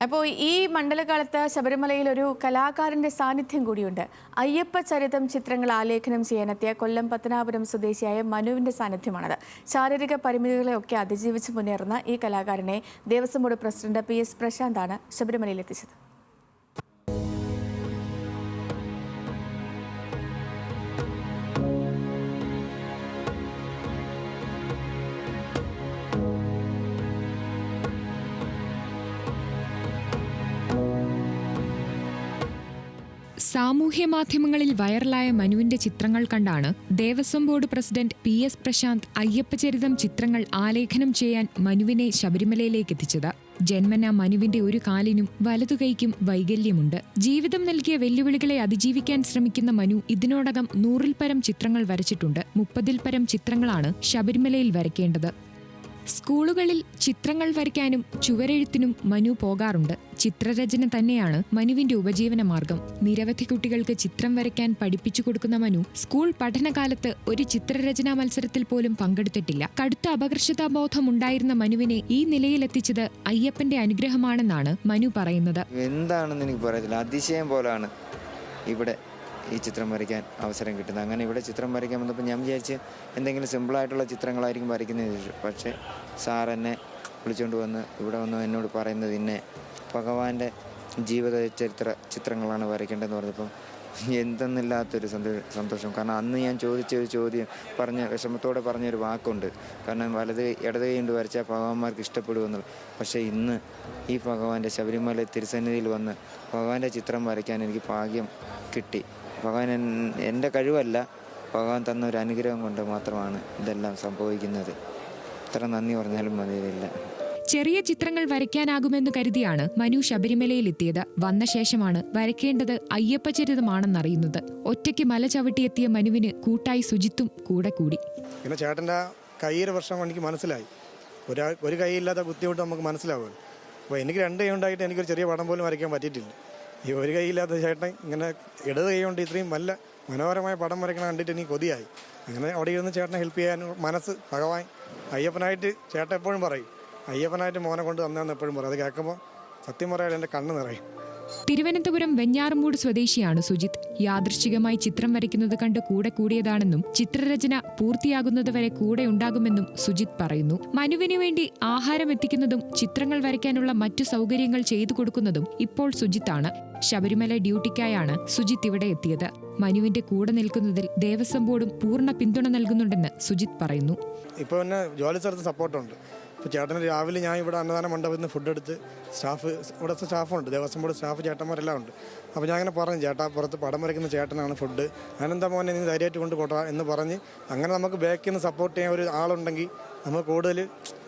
അപ്പോൾ ഈ മണ്ഡലകാലത്ത് ശബരിമലയിൽ ഒരു കലാകാരന്റെ സാന്നിധ്യം കൂടിയുണ്ട്. അയ്യപ്പ ചരിതം ചിത്രങ്ങൾ ആലേഖനം ചെയ്യാനെത്തിയ കൊല്ലം പത്തനാപുരം സ്വദേശിയായ മനുവിന്റെ സാന്നിധ്യമാണത്. ശാരീരിക പരിമിതികളെയൊക്കെ അതിജീവിച്ച് മുന്നേറുന്ന ഈ കലാകാരനെ ദേവസ്വം ബോർഡ് പ്രസിഡന്റ് PS പ്രശാന്താണ് ശബരിമലയിൽ എത്തിച്ചത്. സാമൂഹ്യ മാധ്യമങ്ങളിൽ വൈറലായ മനുവിന്റെ ചിത്രങ്ങൾ കണ്ടാണ് Devaswom board president PS Prashant അയ്യപ്പചരിതം ചിത്രങ്ങൾ ആലേഖനം ചെയ്യാൻ മനുവിനെ ശബരിമലയിലേക്ക് എത്തിച്ചത്. ജന്മന മനുവിന്റെ ഒരു കാലിനും വലതുകൈക്കും വൈകല്യമുണ്ട്. ജീവിതം നൽകിയ വെല്ലുവിളികളെ അതിജീവിക്കാൻ ശ്രമിക്കുന്ന മനു ഇതിനോടകം 100-ൽ പരം ചിത്രങ്ങൾ വരച്ചിട്ടുണ്ട്. 30-ൽ പരം ചിത്രങ്ങളാണ് ശബരിമലയിൽ വരയ്ക്കേണ്ടത്. സ്കൂളുകളിൽ ചിത്രങ്ങൾ വരയ്ക്കാനും ചുവരെഴുത്തിനും മനു പോകാറുണ്ട്. ചിത്രരചന തന്നെയാണ് മനുവിന്റെ ഉപജീവന മാർഗം. നിരവധി കുട്ടികൾക്ക് ചിത്രം വരയ്ക്കാൻ പഠിപ്പിച്ചു കൊടുക്കുന്ന മനു സ്കൂൾ പഠനകാലത്ത് ഒരു ചിത്രരചനാ മത്സരത്തിൽ പോലും പങ്കെടുത്തിട്ടില്ല. കടുത്ത അപകർഷതാബോധം ഉണ്ടായിരുന്ന മനുവിനെ ഈ നിലയിലെത്തിച്ചത് അയ്യപ്പന്റെ അനുഗ്രഹമാണെന്നാണ് മനു പറയുന്നത്. എന്താണെന്ന് എനിക്ക് പറയത്തില്ല, അതിശയം പോലാണ് ഇവിടെ ഈ ചിത്രം വരയ്ക്കാൻ അവസരം കിട്ടുന്നത്. അങ്ങനെ ഇവിടെ ചിത്രം വരയ്ക്കാൻ വന്നപ്പോൾ ഞാൻ വിചാരിച്ച് എന്തെങ്കിലും സിമ്പിളായിട്ടുള്ള ചിത്രങ്ങളായിരിക്കും വരയ്ക്കുന്നതെന്ന് ചോദിച്ചു. പക്ഷേ സാർ എന്നെ വിളിച്ചുകൊണ്ട് വന്ന് ഇവിടെ വന്ന് എന്നോട് പറയുന്നത് ഇന്നെ ഭഗവാന്റെ ജീവിത ചരിത്ര ചിത്രങ്ങളാണ് വരയ്ക്കേണ്ടതെന്ന് പറഞ്ഞപ്പം എന്തെന്നില്ലാത്തൊരു സന്തോഷം. കാരണം അന്ന് ഞാൻ ചോദിച്ചൊരു ചോദ്യം വിഷമത്തോടെ പറഞ്ഞൊരു വാക്കുണ്ട്. കാരണം ഇടത് കൈ കൊണ്ട് വരച്ചാൽ ഭഗവാന്മാർക്ക് ഇഷ്ടപ്പെടുമെന്നുള്ളത്. പക്ഷേ ഇന്ന് ഈ ഭഗവാന്റെ ശബരിമല തിരുസന്നിധിയിൽ വന്ന് ഭഗവാന്റെ ചിത്രം വരയ്ക്കാൻ എനിക്ക് ഭാഗ്യം കിട്ടി. ഭഗവാൻ എൻ്റെ കഴിവല്ല, ഭഗവാൻ തന്ന ഒരു അനുഗ്രഹം കൊണ്ട് മാത്രമാണ് ഇതെല്ലാം സംഭവിക്കുന്നത്. ഇത്ര നന്ദി പറഞ്ഞാലും മതിയില്ല. ചെറിയ ചിത്രങ്ങൾ വരയ്ക്കാനാകുമെന്ന് കരുതിയാണ് മനു ശബരിമലയിലെത്തിയത്. വന്ന ശേഷമാണ് വരയ്ക്കേണ്ടത് അയ്യപ്പചരിതമാണെന്നറിയുന്നത്. ഒറ്റയ്ക്ക് മല ചവിട്ടിയെത്തിയ മനുവിന് കൂട്ടായി സുജിത്തും കൂടെ കൂടി. പിന്നെ ചേട്ടൻ്റെ കൈയൊരു പ്രശ്നം എനിക്ക് മനസ്സിലായി. ഒരു കൈയില്ലാത്ത ബുദ്ധിമുട്ട് നമുക്ക് മനസ്സിലാവുമല്ലോ. അപ്പോൾ എനിക്ക് 2 കൈ ഉണ്ടായിട്ട് എനിക്കൊരു ചെറിയ പടം പോലും വരയ്ക്കാൻ പറ്റിയിട്ടില്ല. ഈ ഒരു കൈയില്ലാത്ത ചേട്ടൻ ഇങ്ങനെ ഇടത് കൈ കൊണ്ട് ഇത്രയും നല്ല മനോഹരമായ പടം വരയ്ക്കണം കണ്ടിട്ട് എനിക്ക് കൊതിയായി. അങ്ങനെ അവിടെ ഇരുന്ന് ചേട്ടനെ ഹെൽപ്പ് ചെയ്യാൻ മനസ്സ് ഭഗവാൻ അയ്യപ്പനായിട്ട് ചേട്ടൻ എപ്പോഴും പറയും, അയ്യപ്പനായിട്ട് മോനെ കൊണ്ട് തന്നെന്ന് എപ്പോഴും പറയും. അത് കേൾക്കുമ്പോൾ സത്യം പറയാൻ എൻ്റെ കണ്ണ് നിറയും. തിരുവനന്തപുരം വെഞ്ഞാറമൂട് സ്വദേശിയാണ് സുജിത്ത്. യാദൃശ്ചികമായി ചിത്രം വരയ്ക്കുന്നത് കണ്ട് കൂടെ കൂടിയതാണെന്നും ചിത്രരചന പൂർത്തിയാകുന്നതുവരെ കൂടെ ഉണ്ടാകുമെന്നും സുജിത്ത് പറയുന്നു. മനുവിനു വേണ്ടി ആഹാരം എത്തിക്കുന്നതും ചിത്രങ്ങൾ വരയ്ക്കാനുള്ള മറ്റു സൗകര്യങ്ങൾ ചെയ്തു കൊടുക്കുന്നതും ഇപ്പോൾ സുജിത്താണ്. ശബരിമല ഡ്യൂട്ടിക്കായാണ് സുജിത്ത് ഇവിടെ എത്തിയത്. മനുവിന്റെ കൂടെ നിൽക്കുന്നതിൽ ദേവസ്വം ബോർഡും പൂർണ്ണ പിന്തുണ നൽകുന്നുണ്ടെന്ന് സുജിത്ത് പറയുന്നു. ഇപ്പോൾ പിന്നെ ജോലി സ്ഥലത്ത് സപ്പോർട്ടുണ്ട്. ഇപ്പോൾ ചേട്ടന് രാവിലെ ഞാൻ ഇവിടെ അന്നദാന മണ്ഡപത്തിൽ നിന്ന് ഫുഡ് എടുത്ത് ഇവിടുത്തെ സ്റ്റാഫുണ്ട്, ദേവസ്വം ബോർഡ് സ്റ്റാഫ് ചേട്ടന്മാരെല്ലാം ഉണ്ട്. അപ്പോൾ ഞാൻ അങ്ങനെ പറഞ്ഞു, ചേട്ടാ പുറത്ത് പടം വരയ്ക്കുന്ന ചേട്ടനാണ് ഫുഡ്, ഞാനെന്താ മോനെ നീ ധൈര്യമായിട്ട് കൊണ്ട് പോട്ടാ എന്ന് പറഞ്ഞ് അങ്ങനെ നമുക്ക് ബാക്കിൽ നിന്ന് സപ്പോർട്ട് ചെയ്യാൻ ഒരു ആളുണ്ടെങ്കിൽ നമുക്ക് കൂടുതൽ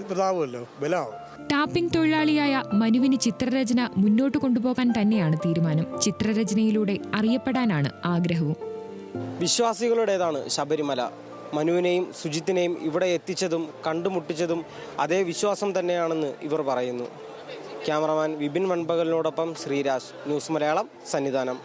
ഇതാവുമല്ലോ, ബലമാവും. ടാപ്പിംഗ് തൊഴിലാളിയായ മനുവിന് ചിത്രരചന മുന്നോട്ട് കൊണ്ടുപോകാൻ തന്നെയാണ് തീരുമാനം. ചിത്രരചനയിലൂടെ അറിയപ്പെടാനാണ് ആഗ്രഹവും. വിശ്വാസികളുടേതാണ് ശബരിമല. മനുവിനെയും സുജിത്തിനെയും ഇവിടെ എത്തിച്ചതും കണ്ടുമുട്ടിച്ചതും അതേ വിശ്വാസം തന്നെയാണെന്ന് ഇവർ പറയുന്നു. ക്യാമറമാൻ വിപിൻ വൺപകലിനോടൊപ്പം ശ്രീരാജ്, ന്യൂസ് മലയാളം, സന്നിധാനം.